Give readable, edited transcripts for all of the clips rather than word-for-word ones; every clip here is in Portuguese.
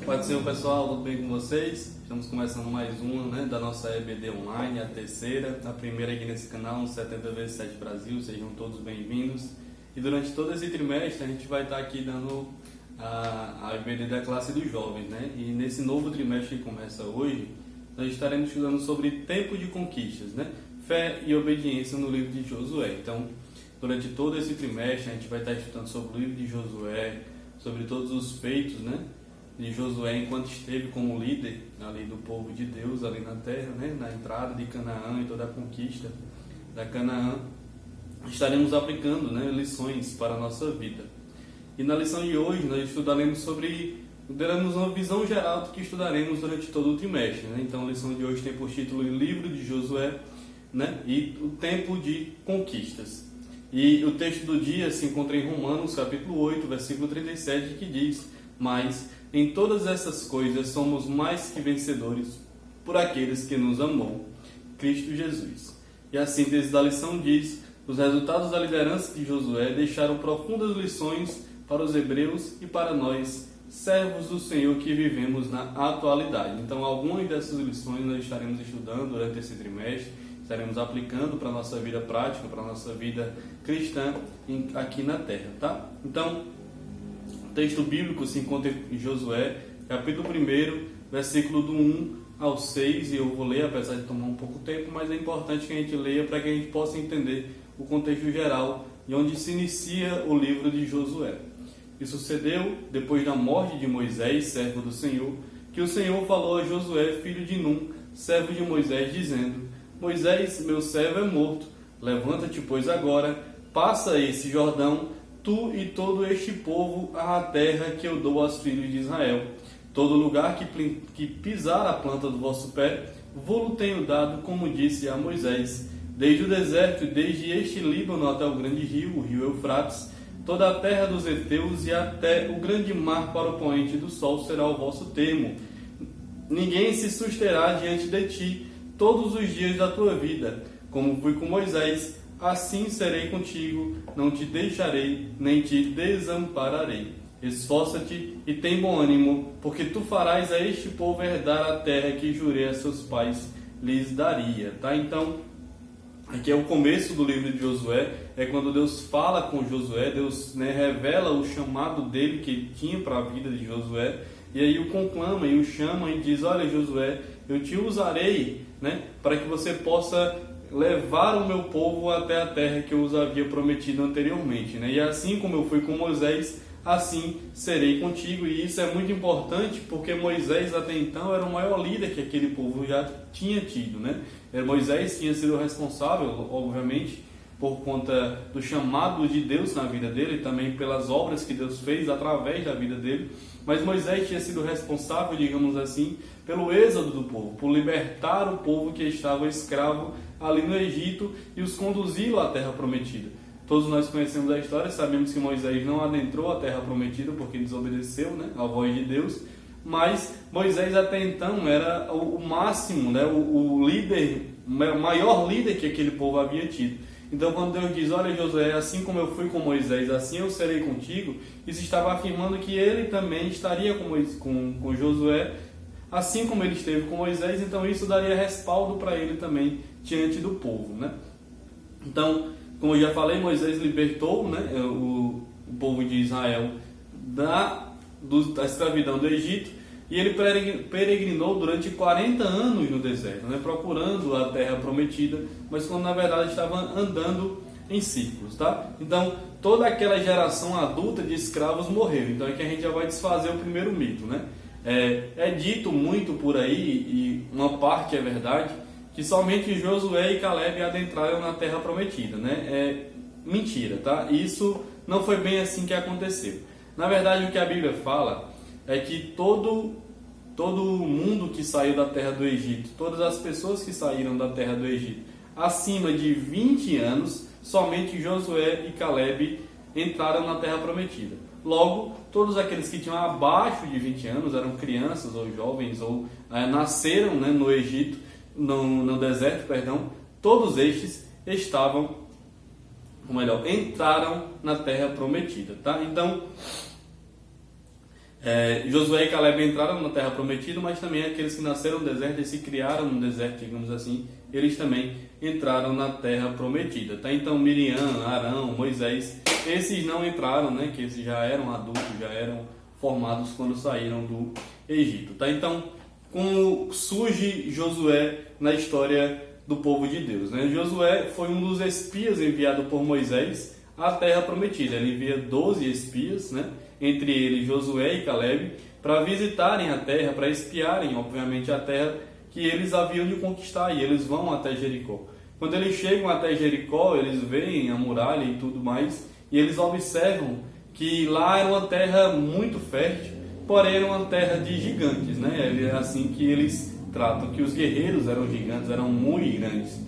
Pode ser, pessoal, tudo bem com vocês? Estamos começando mais uma, da nossa EBD Online, a terceira, a primeira aqui nesse canal, no 70x7 Brasil. Sejam todos bem-vindos. E durante todo esse trimestre a gente vai estar aqui dando a EBD da classe dos jovens, E nesse novo trimestre que começa hoje, nós estaremos estudando sobre tempo de conquistas, Fé e obediência no livro de Josué. Então, durante todo esse trimestre a gente vai estar estudando sobre o livro de Josué, sobre todos os feitos, de Josué enquanto esteve como líder ali do povo de Deus ali na terra, na entrada de Canaã e toda a conquista da Canaã. Estaremos aplicando, lições para a nossa vida. E na lição de hoje nós daremos uma visão geral do que estudaremos durante todo o trimestre, Então a lição de hoje tem por título o livro de Josué, e o tempo de conquistas. E o texto do dia se encontra em Romanos capítulo 8, versículo 37, que diz: "Mas em todas essas coisas somos mais que vencedores por aqueles que nos amou, Cristo Jesus." E a síntese da lição diz: os resultados da liderança de Josué deixaram profundas lições para os hebreus e para nós, servos do Senhor que vivemos na atualidade. Então, algumas dessas lições nós estaremos estudando durante esse trimestre, estaremos aplicando para a nossa vida prática, para a nossa vida cristã aqui na Terra, tá? Então, o texto bíblico se encontra em Josué, capítulo 1, versículo do 1 ao 6, e eu vou ler, apesar de tomar um pouco de tempo, mas é importante que a gente leia para que a gente possa entender o contexto geral e onde se inicia o livro de Josué. E sucedeu, depois da morte de Moisés, servo do Senhor, que o Senhor falou a Josué, filho de Num, servo de Moisés, dizendo: "Moisés, meu servo, é morto. Levanta-te, pois, agora, passa esse Jordão, tu e todo este povo, à terra que eu dou aos filhos de Israel. Todo lugar que pisar a planta do vosso pé, vou-lo tenho dado, como disse a Moisés, desde o deserto e desde este Líbano até o grande rio, o rio Eufrates, toda a terra dos heteus e até o grande mar para o poente do sol será o vosso termo. Ninguém se susterá diante de ti todos os dias da tua vida. Como fui com Moisés, assim serei contigo, não te deixarei, nem te desampararei. Esforça-te e tem bom ânimo, porque tu farás a este povo herdar a terra que jurei a seus pais lhes daria." Tá? Então, aqui é o começo do livro de Josué, é quando Deus fala com Josué, Deus revela o chamado dele que tinha para a vida de Josué, e aí o conclama e o chama e diz: "Olha, Josué, eu te usarei, para que você possa levar o meu povo até a terra que eu os havia prometido anteriormente, E assim como eu fui com Moisés, assim serei contigo." E isso é muito importante porque Moisés até então era o maior líder que aquele povo já tinha tido, Moisés tinha sido responsável, obviamente, por conta do chamado de Deus na vida dele, e também pelas obras que Deus fez através da vida dele. Mas Moisés tinha sido responsável, digamos assim, pelo êxodo do povo, por libertar o povo que estava escravo ali no Egito e os conduzi-lo à terra prometida. Todos nós conhecemos a história, sabemos que Moisés não adentrou a terra prometida porque desobedeceu, à voz de Deus, mas Moisés até então era o máximo, o líder, o maior líder que aquele povo havia tido. Então, quando Deus diz: "Olha, Josué, assim como eu fui com Moisés, assim eu serei contigo", isso estava afirmando que ele também estaria com Josué, assim como ele esteve com Moisés. Então isso daria respaldo para ele também diante do povo, Então, como eu já falei, Moisés libertou o povo de Israel da escravidão do Egito, e ele peregrinou durante 40 anos no deserto, procurando a terra prometida, mas quando na verdade estava andando em círculos. Tá? Então, toda aquela geração adulta de escravos morreu. Então aqui a gente já vai desfazer o primeiro mito. É dito muito por aí, e uma parte é verdade, que somente Josué e Caleb adentraram na terra prometida. É mentira, tá? Isso não foi bem assim que aconteceu. Na verdade, o que a Bíblia fala é que todo mundo que saiu da terra do Egito, todas as pessoas que saíram da terra do Egito acima de 20 anos, somente Josué e Caleb entraram na terra prometida. Logo, todos aqueles que tinham abaixo de 20 anos, eram crianças ou jovens, ou nasceram no Egito, no deserto, todos estes entraram na terra prometida. Tá? Então, Josué e Caleb entraram na terra prometida, mas também aqueles que nasceram no deserto e se criaram no deserto, digamos assim, eles também entraram na terra prometida. Tá? Então Miriam, Arão, Moisés, esses não entraram, né? Que esses já eram adultos, já eram formados quando saíram do Egito. Tá? Então, como surge Josué na história do povo de Deus? Né? Josué foi um dos espias enviado por Moisés à terra prometida. Ele envia 12 espias, né? Entre eles Josué e Caleb, para visitarem a terra, para espiarem, obviamente, a terra que eles haviam de conquistar, e eles vão até Jericó. Quando eles chegam até Jericó, eles veem a muralha e tudo mais, e eles observam que lá era uma terra muito fértil, porém era uma terra de gigantes, né? É assim que eles tratam, que os guerreiros eram gigantes, eram muito grandes.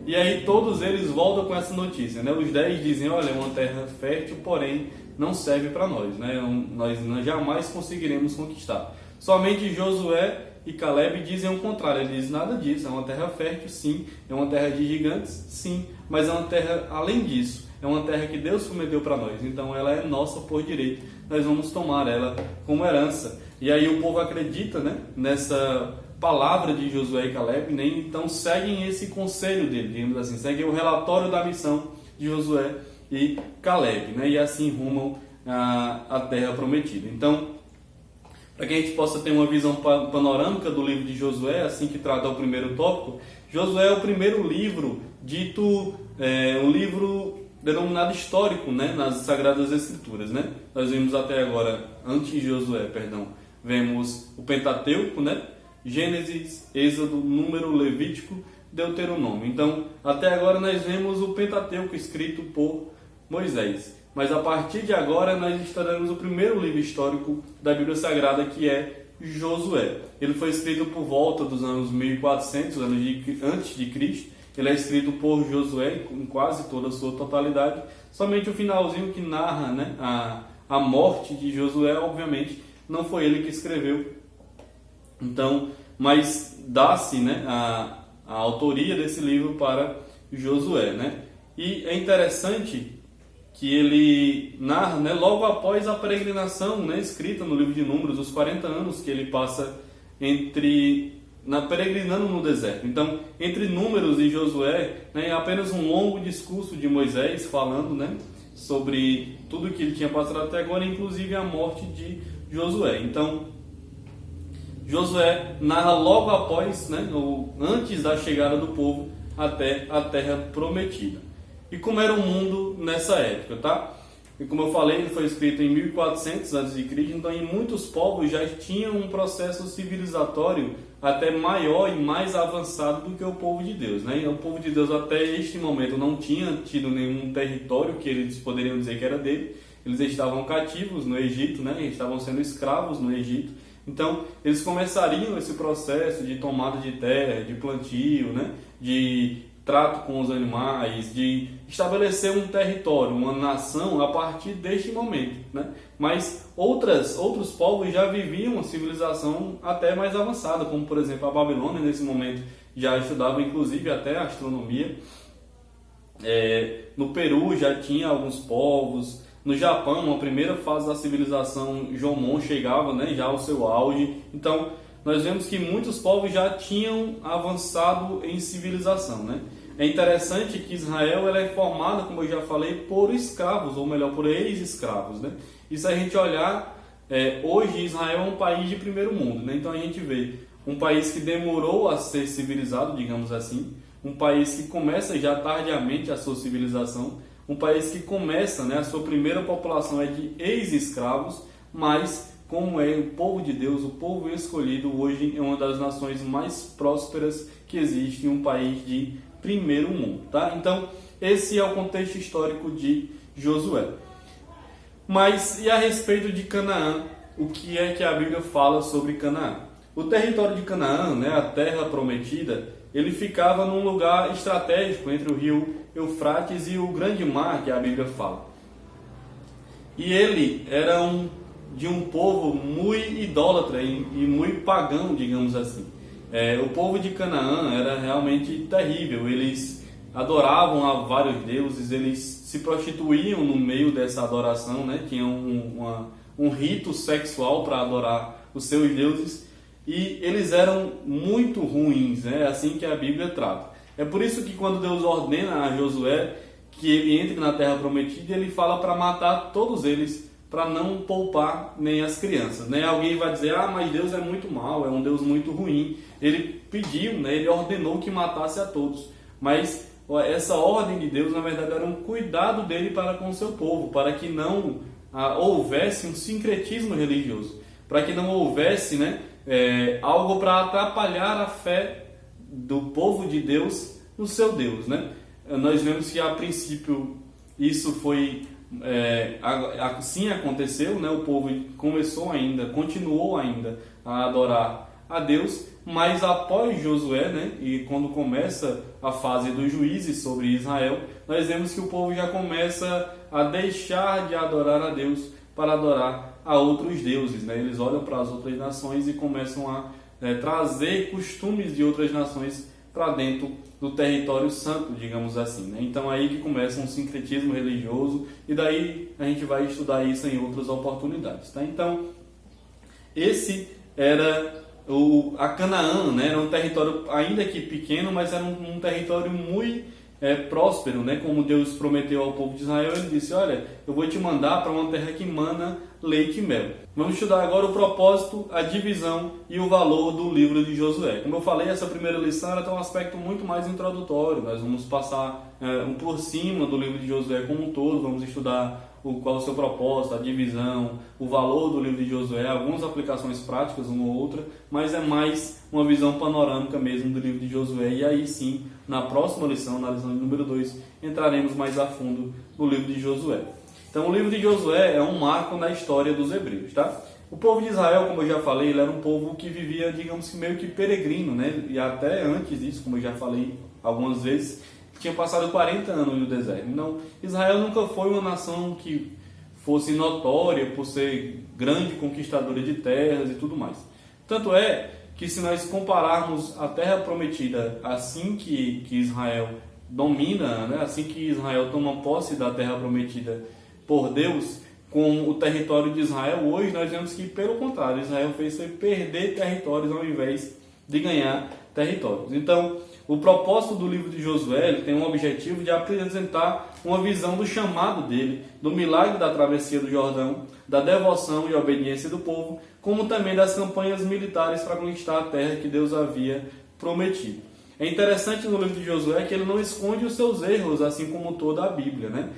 E aí todos eles voltam com essa notícia, né? Os 10 dizem, olha, é uma terra fértil, porém não serve para nós, né? Nós jamais conseguiremos conquistar. Somente Josué e Caleb dizem o contrário. Eles dizem, nada disso, é uma terra fértil, sim. É uma terra de gigantes, sim. Mas é uma terra, além disso, é uma terra que Deus prometeu para nós. Então ela é nossa por direito. Nós vamos tomar ela como herança. E aí o povo acredita, né, nessa palavra de Josué e Caleb, né? Então seguem esse conselho dele, digamos assim. Seguem o relatório da missão de Josué e Caleb, né? E assim rumam a terra prometida. Então, para que a gente possa ter uma visão panorâmica do livro de Josué, assim que trata o primeiro tópico, Josué é o primeiro livro dito, um livro denominado histórico, né? Nas Sagradas Escrituras, né? Nós vimos até agora, antes de Josué, vemos o Pentateuco, né? Gênesis, Êxodo, Número, Levítico, Deuteronômio. Então, até agora nós vemos o Pentateuco escrito por Moisés. Mas a partir de agora nós estudaremos o primeiro livro histórico da Bíblia Sagrada, que é Josué. Ele foi escrito por volta dos anos 1400, antes de Cristo. Ele é escrito por Josué em quase toda a sua totalidade. Somente o finalzinho que narra, né, a morte de Josué, obviamente, não foi ele que escreveu. Então, mas dá-se, né, a autoria desse livro para Josué, né? E é interessante que ele narra, né, logo após a peregrinação, né, escrita no livro de Números, os 40 anos que ele passa peregrinando no deserto. Então, entre Números e Josué, né, é apenas um longo discurso de Moisés falando, né, sobre tudo que ele tinha passado até agora, inclusive a morte de Josué. Então, Josué narra logo após, né, antes da chegada do povo até a terra prometida. E como era o mundo nessa época, tá? E como eu falei, ele foi escrito em 1400 a.C., então em muitos povos já tinham um processo civilizatório até maior e mais avançado do que o povo de Deus, né? E o povo de Deus até este momento não tinha tido nenhum território que eles poderiam dizer que era dele. Eles estavam cativos no Egito, né? Eles estavam sendo escravos no Egito. Então, eles começariam esse processo de tomada de terra, de plantio, né? De trato com os animais, de estabelecer um território, uma nação a partir deste momento, né? Mas outros povos já viviam uma civilização até mais avançada, como por exemplo a Babilônia nesse momento já estudava inclusive até a astronomia. No Peru já tinha alguns povos. No Japão, uma primeira fase da civilização Jomon chegava, né, já ao seu auge. Então, nós vemos que muitos povos já tinham avançado em civilização, né? É interessante que Israel ela é formada, como eu já falei, por escravos, ou melhor, por ex-escravos, né? E se a gente olhar, hoje Israel é um país de primeiro mundo, né? Então a gente vê um país que demorou a ser civilizado, digamos assim, um país que começa já tardiamente a sua civilização, um país que começa, né, a sua primeira população é de ex-escravos, mas como é o povo de Deus, o povo escolhido, hoje é uma das nações mais prósperas que existe em um país de primeiro mundo, tá? Então, esse é o contexto histórico de Josué. Mas, e a respeito de Canaã, o que é que a Bíblia fala sobre Canaã? O território de Canaã, né, a terra prometida, ele ficava num lugar estratégico entre o rio Eufrates e o grande mar que a Bíblia fala. E ele era de um povo muito idólatra e muito pagão, digamos assim. O povo de Canaã era realmente terrível. Eles adoravam a vários deuses, eles se prostituíam no meio dessa adoração, né? Tinham um rito sexual para adorar os seus deuses, e eles eram muito ruins, né? É assim que a Bíblia trata. É por isso que quando Deus ordena a Josué que ele entre na terra prometida, ele fala para matar todos eles, para não poupar nem as crianças, né? Alguém vai dizer, mas Deus é muito mau, é um Deus muito ruim. Ele pediu, né? Ele ordenou que matasse a todos. Mas essa ordem de Deus, na verdade, era um cuidado dele para com o seu povo, para que não houvesse um sincretismo religioso, para que não houvesse, né, algo para atrapalhar a fé do povo de Deus no seu Deus, né? Nós vemos que a princípio isso foi assim aconteceu, né? O povo continuou ainda a adorar a Deus, mas após Josué, né, e quando começa a fase dos juízes sobre Israel, nós vemos que o povo já começa a deixar de adorar a Deus para adorar a outros deuses, né? Eles olham para as outras nações e começam a trazer costumes de outras nações para dentro do território santo, digamos assim, né? Então aí que começa um sincretismo religioso, e daí a gente vai estudar isso em outras oportunidades, tá? Então, esse era a Canaã, né? Era um território ainda que pequeno, mas era um território muito próspero, né? Como Deus prometeu ao povo de Israel, ele disse, olha, eu vou te mandar para uma terra que mana leite e mel. Vamos estudar agora o propósito, a divisão e o valor do livro de Josué. Como eu falei, essa primeira lição ela tem um aspecto muito mais introdutório. Nós vamos passar por cima do livro de Josué como um todo, vamos estudar qual é o seu propósito, a divisão, o valor do livro de Josué, algumas aplicações práticas, uma ou outra, mas é mais uma visão panorâmica mesmo do livro de Josué. E aí sim, na próxima lição, na lição número 2, entraremos mais a fundo no livro de Josué. Então, o livro de Josué é um marco na história dos hebreus, tá? O povo de Israel, como eu já falei, ele era um povo que vivia, digamos que meio que peregrino, né? E até antes disso, como eu já falei algumas vezes, tinha passado 40 anos no deserto. Então, Israel nunca foi uma nação que fosse notória por ser grande conquistadora de terras e tudo mais. Tanto é que, se nós compararmos a terra prometida assim que Israel domina, né? Assim que Israel toma posse da terra prometida por Deus, com o território de Israel, hoje nós vemos que, pelo contrário, Israel fez perder territórios ao invés de ganhar territórios. Então, o propósito do livro de Josué tem um objetivo de apresentar uma visão do chamado dele, do milagre da travessia do Jordão, da devoção e obediência do povo, como também das campanhas militares para conquistar a terra que Deus havia prometido. É interessante no livro de Josué que ele não esconde os seus erros, assim como toda a Bíblia, né?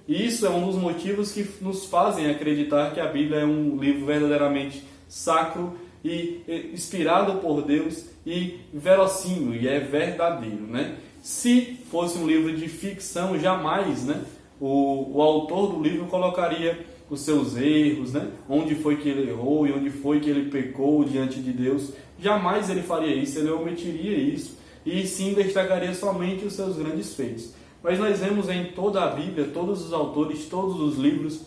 Isso é um dos motivos que nos fazem acreditar que a Bíblia é um livro verdadeiramente sacro e inspirado por Deus e verossímil, e é verdadeiro, né? Se fosse um livro de ficção, jamais, né, o autor do livro colocaria os seus erros, né? Onde foi que ele errou e onde foi que ele pecou diante de Deus. Jamais ele faria isso, ele omitiria isso, e sim destacaria somente os seus grandes feitos. Mas nós vemos em toda a Bíblia, todos os autores, todos os livros,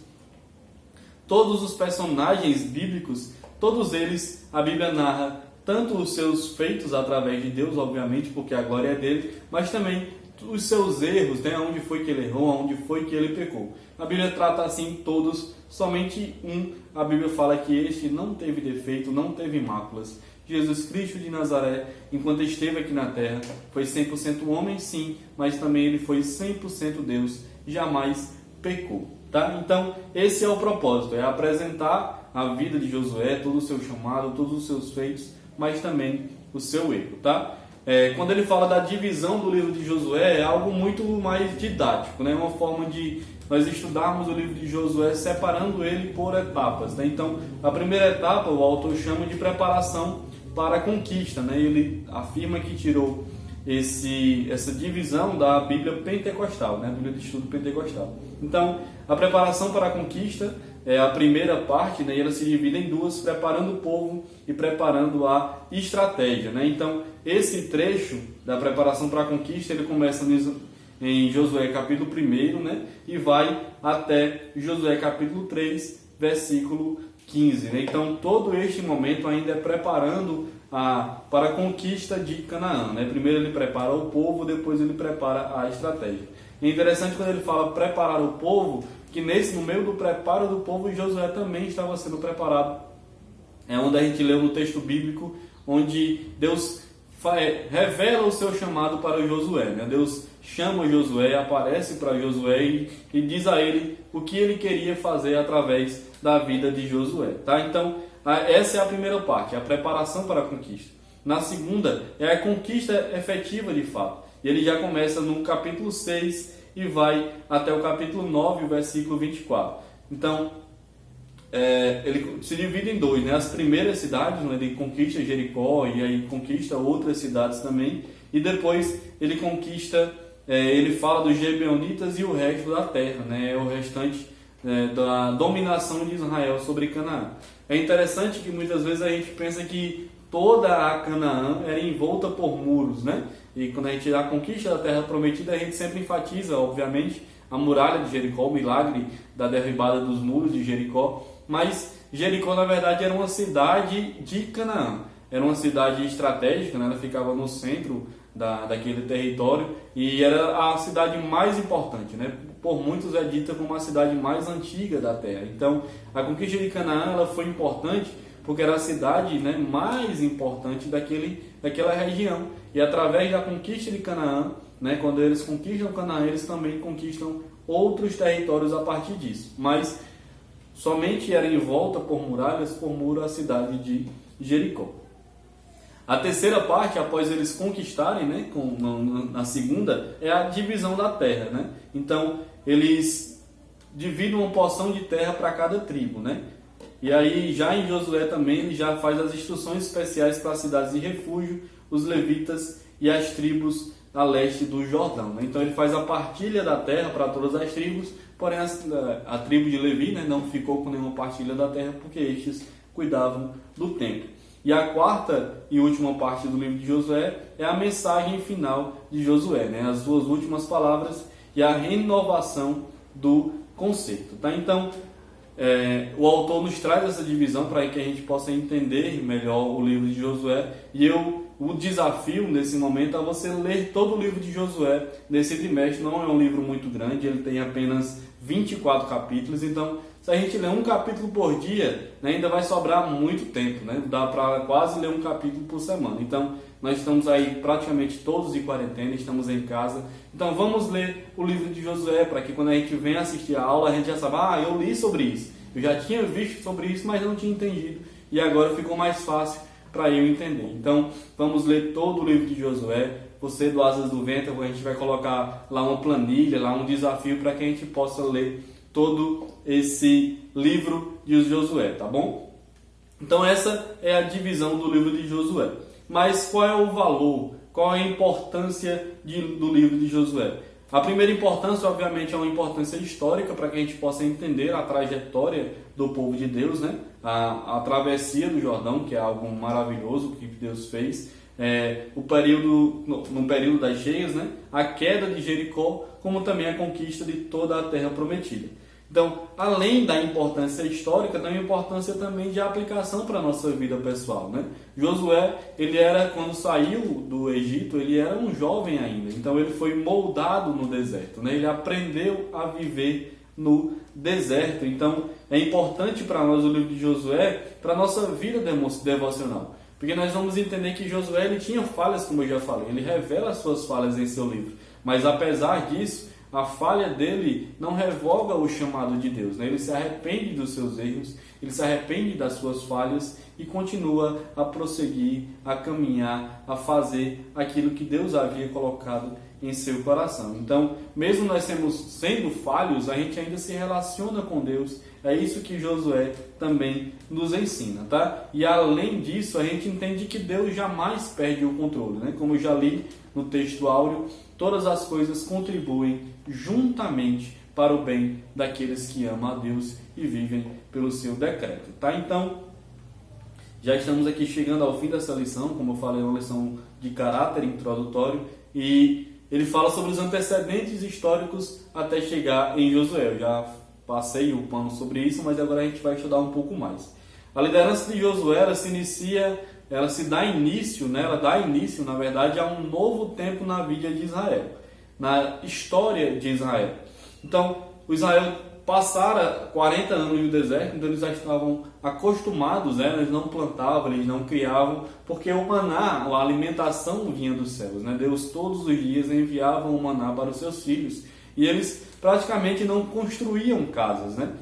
todos os personagens bíblicos, todos eles, a Bíblia narra tanto os seus feitos através de Deus, obviamente, porque a glória é dele, mas também os seus erros, né? Onde foi que ele errou, onde foi que ele pecou. A Bíblia trata assim todos, somente um, a Bíblia fala que este não teve defeito, não teve máculas. Jesus Cristo de Nazaré, enquanto esteve aqui na terra, foi 100% homem, sim, mas também ele foi 100% Deus, jamais pecou, tá? Então, esse é o propósito, é apresentar a vida de Josué, todo o seu chamado, todos os seus feitos, mas também o seu erro, tá? Quando ele fala da divisão do livro de Josué, é algo muito mais didático, né? Uma forma de nós estudarmos o livro de Josué separando ele por etapas, né? Então, a primeira etapa, o autor chama de preparação para a conquista, né? Ele afirma que tirou essa divisão da Bíblia pentecostal, né? A Bíblia de estudo pentecostal. Então, a preparação para a conquista é a primeira parte, né? E ela se divide em duas, preparando o povo e preparando a estratégia, né? Então, esse trecho da preparação para a conquista, ele começa em Josué capítulo 1, né? E vai até Josué capítulo 3, versículo 15, né? Então, todo este momento ainda é preparando para a conquista de Canaã, né? Primeiro ele prepara o povo, depois ele prepara a estratégia. É interessante quando ele fala preparar o povo, que no meio do preparo do povo, Josué também estava sendo preparado. É onde a gente leu no texto bíblico, onde Deus revela o seu chamado para o Josué, né? Deus chama Josué, aparece para Josué e diz a ele o que ele queria fazer através da vida de Josué, tá? Então, essa é a primeira parte, a preparação para a conquista. Na segunda, é a conquista efetiva de fato. E ele já começa no capítulo 6 e vai até o capítulo 9, o versículo 24. Então, ele se divide em dois, né? As primeiras cidades, né? Ele conquista Jericó e aí conquista outras cidades também. E depois ele conquista, ele fala dos Gibeonitas e o resto da terra, né? O restante da dominação de Israel sobre Canaã. É interessante que muitas vezes a gente pensa que toda a Canaã era envolta por muros, né? E quando a gente a conquista da terra prometida, a gente sempre enfatiza, obviamente, a muralha de Jericó, o milagre da derribada dos muros de Jericó. Mas Jericó, na verdade, era uma cidade de Canaã. Era uma cidade estratégica, né? Ela ficava no centro daquele território e era a cidade mais importante, né? Por muitos é dita como a cidade mais antiga da terra. Então, a conquista de Canaã ela foi importante porque era a cidade, né, mais importante daquela região. E através da conquista de Canaã, né, quando eles conquistam Canaã, eles também conquistam outros territórios a partir disso. Mas somente era envolta por muralhas, por muro, a cidade de Jericó. A terceira parte, após eles conquistarem, né, na segunda, é a divisão da terra, né? Então, eles dividem uma porção de terra para cada tribo, né? E aí, já em Josué também, ele já faz as instruções especiais para as cidades de refúgio, os levitas e as tribos a leste do Jordão, né? Então, ele faz a partilha da terra para todas as tribos, porém a tribo de Levi, né, não ficou com nenhuma partilha da terra, porque estes cuidavam do templo. E a quarta e última parte do livro de Josué é a mensagem final de Josué, né? As duas últimas palavras e a renovação do conceito, tá? Então, o autor nos traz essa divisão para que a gente possa entender melhor o livro de Josué. E o desafio nesse momento é você ler todo o livro de Josué nesse trimestre. Não é um livro muito grande, ele tem apenas 24 capítulos, então se a gente ler um capítulo por dia, né, ainda vai sobrar muito tempo, né? Dá para quase ler um capítulo por semana. Então, nós estamos aí praticamente todos em quarentena, estamos em casa. Então, vamos ler o livro de Josué, para que quando a gente vem assistir a aula, a gente já sabe, eu li sobre isso. Eu já tinha visto sobre isso, mas não tinha entendido. E agora ficou mais fácil para eu entender. Então, vamos ler todo o livro de Josué. Você do Asas do Vento, a gente vai colocar lá uma planilha, lá um desafio para que a gente possa ler todo esse livro de Josué, tá bom? Então essa é a divisão do livro de Josué. Mas qual é o valor, qual é a importância do livro de Josué? A primeira importância, obviamente, é uma importância histórica para que a gente possa entender a trajetória do povo de Deus, né? A travessia do Jordão, que é algo maravilhoso que Deus fez. No período das cheias, né? A queda de Jericó, como também a conquista de toda a terra prometida. Então, além da importância histórica, tem uma importância também de aplicação para a nossa vida pessoal, né? Josué, quando saiu do Egito, ele era um jovem ainda. Então, ele foi moldado no deserto, né? Ele aprendeu a viver no deserto. Então, é importante para nós o livro de Josué, para a nossa vida devocional. Porque nós vamos entender que Josué ele tinha falhas, como eu já falei. Ele revela as suas falhas em seu livro. Mas, apesar disso, a falha dele não revoga o chamado de Deus, né? Ele se arrepende dos seus erros, ele se arrepende das suas falhas e continua a prosseguir, a caminhar, a fazer aquilo que Deus havia colocado em seu coração. Então, mesmo nós sendo falhos, a gente ainda se relaciona com Deus. É isso que Josué também nos ensina, tá? E além disso, a gente entende que Deus jamais perde o controle, né? Como eu já li no texto áureo, todas as coisas contribuem juntamente para o bem daqueles que amam a Deus e vivem pelo seu decreto, tá? Então, já estamos aqui chegando ao fim dessa lição. Como eu falei, é uma lição de caráter introdutório e ele fala sobre os antecedentes históricos até chegar em Josué. Eu já passei o pano sobre isso, mas agora a gente vai estudar um pouco mais. A liderança de Josué, ela dá início, na verdade, a um novo tempo na vida de Israel, na história de Israel. Então, o Israel passara 40 anos no deserto, então eles já estavam acostumados, né? Eles não plantavam, eles não criavam, porque o maná, a alimentação vinha dos céus, né? Deus todos os dias enviava o maná para os seus filhos, e eles praticamente não construíam casas, né?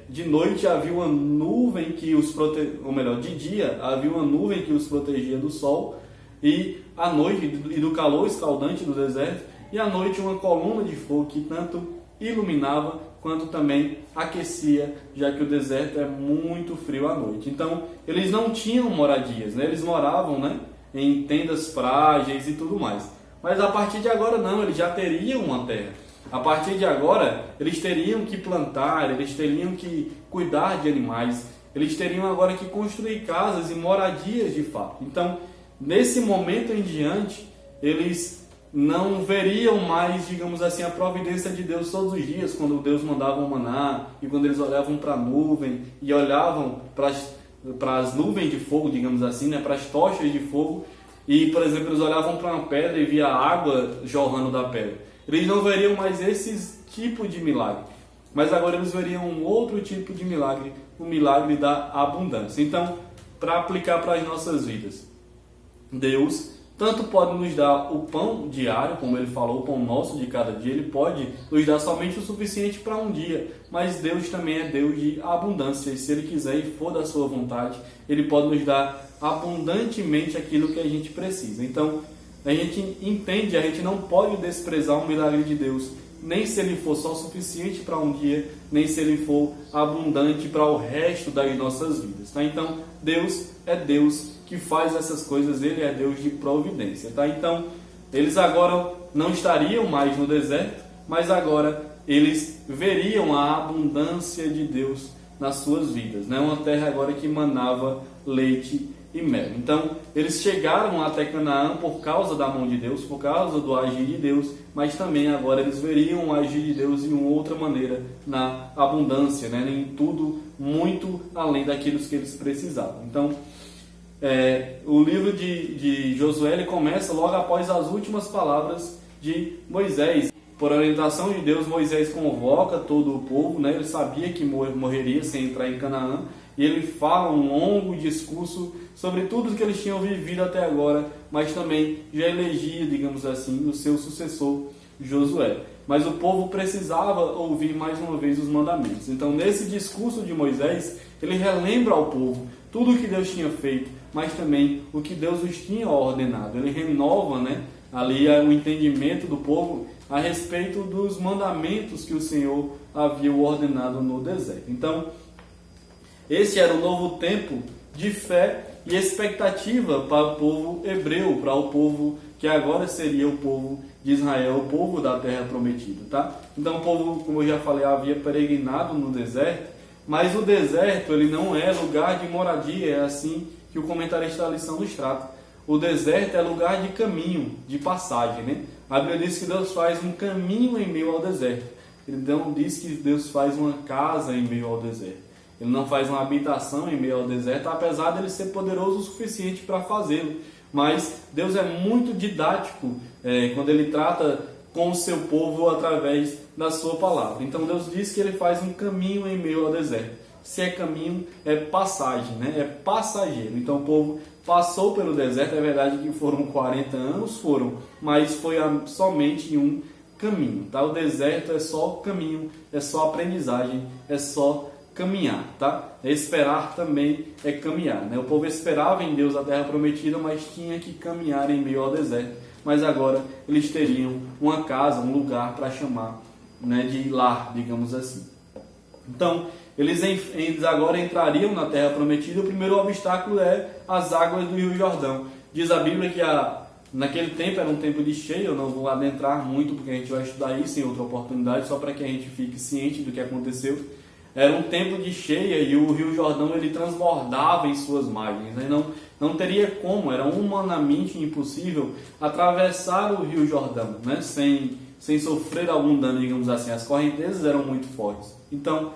De noite havia uma nuvem que os ou melhor, de dia havia uma nuvem que os protegia do sol, e à noite e do calor escaldante do deserto, e à noite uma coluna de fogo que tanto iluminava quanto também aquecia, já que o deserto é muito frio à noite. Então eles não tinham moradias, né? Eles moravam, né, em tendas frágeis e tudo mais. Mas a partir de agora não, eles já teriam uma terra. A partir de agora eles teriam que plantar, eles teriam que cuidar de animais, eles teriam agora que construir casas e moradias de fato. Então nesse momento em diante eles não veriam mais, digamos assim, a providência de Deus todos os dias, quando Deus mandava um maná, e quando eles olhavam para a nuvem e olhavam para as nuvens de fogo, digamos assim, né, para as tochas de fogo, e, por exemplo, eles olhavam para uma pedra e via água jorrando da pedra. Eles não veriam mais esse tipo de milagre, mas agora eles veriam um outro tipo de milagre, o milagre da abundância. Então, para aplicar para as nossas vidas, Deus tanto pode nos dar o pão diário, como ele falou, o pão nosso de cada dia. Ele pode nos dar somente o suficiente para um dia, mas Deus também é Deus de abundância, e se Ele quiser e for da sua vontade, Ele pode nos dar abundantemente aquilo que a gente precisa. Então a gente entende, a gente não pode desprezar o milagre de Deus, nem se ele for só suficiente para um dia, nem se ele for abundante para o resto das nossas vidas, tá? Então Deus é Deus que faz essas coisas, Ele é Deus de providência, tá? Então eles agora não estariam mais no deserto, mas agora eles veriam a abundância de Deus nas suas vidas, né? Uma terra agora que manava leite e mel. Então eles chegaram até Canaã por causa da mão de Deus, por causa do agir de Deus, mas também agora eles veriam o agir de Deus de uma outra maneira, na abundância, né? Em tudo muito além daquilo que eles precisavam. Então o livro de Josué ele começa logo após as últimas palavras de Moisés. Por orientação de Deus, Moisés convoca todo o povo, né? Ele sabia que morreria sem entrar em Canaã, e ele fala um longo discurso sobre tudo que eles tinham vivido até agora, mas também já elegia, digamos assim, o seu sucessor Josué. Mas o povo precisava ouvir mais uma vez os mandamentos. Então nesse discurso de Moisés, ele relembra ao povo tudo o que Deus tinha feito, mas também o que Deus os tinha ordenado. Ele renova, né, ali o entendimento do povo a respeito dos mandamentos que o Senhor havia ordenado no deserto. Então, esse era um novo tempo de fé e expectativa para o povo hebreu, para o povo que agora seria o povo de Israel, o povo da terra prometida, tá? Então o povo, como eu já falei, havia peregrinado no deserto, mas o deserto ele não é lugar de moradia, é assim que o comentarista da lição nos trata. O deserto é lugar de caminho, de passagem, né? A Bíblia diz que Deus faz um caminho em meio ao deserto. Ele não diz que Deus faz uma casa em meio ao deserto. Ele não faz uma habitação em meio ao deserto, apesar dele ser poderoso o suficiente para fazê-lo. Mas Deus é muito didático quando ele trata com o seu povo através da sua palavra. Então Deus diz que ele faz um caminho em meio ao deserto. Se é caminho, é passagem, né? É passageiro. Então o povo passou pelo deserto, é verdade que foram 40 anos, mas foi somente um caminho, tá? O deserto é só caminho, é só aprendizagem, é só caminhar, tá? Esperar também é caminhar, né? O povo esperava em Deus a terra prometida, mas tinha que caminhar em meio ao deserto. Mas agora eles teriam uma casa, um lugar para chamar, né, de lar, digamos assim. Então, eles agora entrariam na terra prometida. O primeiro obstáculo é as águas do Rio Jordão. Diz a Bíblia que naquele tempo era um tempo de cheia. Eu não vou adentrar muito porque a gente vai estudar isso em outra oportunidade, só para que a gente fique ciente do que aconteceu. Era um tempo de cheia e o Rio Jordão ele transbordava em suas margens, né? Não teria como, era humanamente impossível atravessar o Rio Jordão, né? Sem sofrer algum dano, digamos assim. As correntezas eram muito fortes. Então,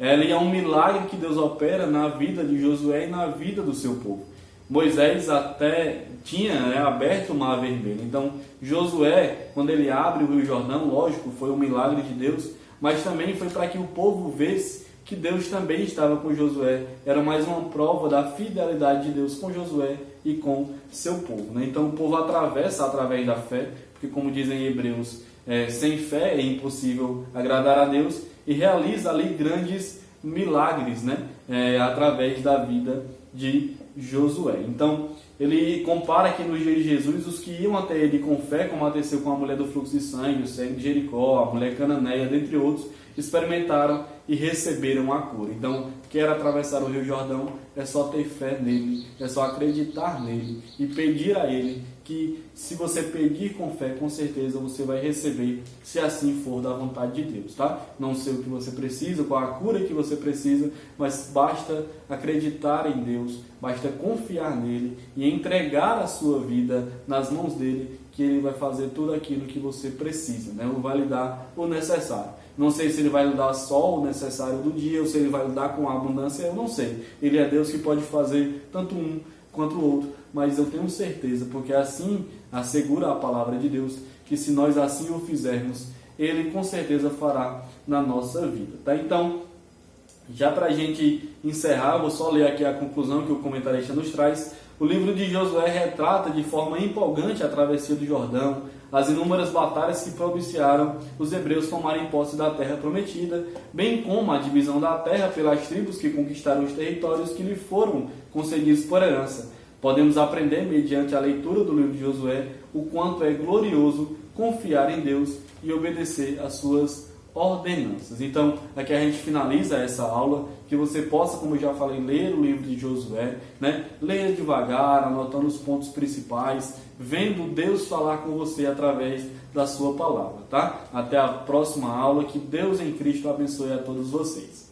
é um milagre que Deus opera na vida de Josué e na vida do seu povo. Moisés até tinha aberto o Mar Vermelho. Então, Josué, quando ele abre o Rio Jordão, lógico, foi um milagre de Deus, mas também foi para que o povo visse que Deus também estava com Josué. Era mais uma prova da fidelidade de Deus com Josué e com seu povo, né? Então o povo atravessa através da fé, porque como dizem Hebreus, sem fé é impossível agradar a Deus, e realiza ali grandes milagres, né? Através da vida de Josué. Então ele compara que nos dias de Jesus, os que iam até ele com fé, como aconteceu com a mulher do fluxo de sangue, o cego de Jericó, a mulher cananeia, dentre outros, experimentaram e receberam a cura. Então, quer atravessar o Rio Jordão, é só ter fé nele, é só acreditar nele e pedir a ele que, se você pedir com fé, com certeza você vai receber, se assim for da vontade de Deus, tá? Não sei o que você precisa, qual a cura que você precisa, mas basta acreditar em Deus, basta confiar nele e entregar a sua vida nas mãos dele, que ele vai fazer tudo aquilo que você precisa, né? Ele vai lhe dar o necessário. Não sei se ele vai lhe dar só o necessário do dia, ou se ele vai lhe dar com a abundância, eu não sei. Ele é Deus que pode fazer tanto um quanto o outro, mas eu tenho certeza, porque assim assegura a palavra de Deus, que se nós assim o fizermos, ele com certeza fará na nossa vida, tá? Então, já para a gente encerrar, vou só ler aqui a conclusão que o comentarista nos traz. O livro de Josué retrata de forma empolgante a travessia do Jordão, as inúmeras batalhas que propiciaram os hebreus tomarem posse da terra prometida, bem como a divisão da terra pelas tribos que conquistaram os territórios que lhe foram concedidos por herança. Podemos aprender, mediante a leitura do livro de Josué, o quanto é glorioso confiar em Deus e obedecer às suas ordenanças. Então, aqui a gente finaliza essa aula, que você possa, como eu já falei, ler o livro de Josué, né? Leia devagar, anotando os pontos principais, vendo Deus falar com você através da sua palavra, tá? Até a próxima aula, que Deus em Cristo abençoe a todos vocês.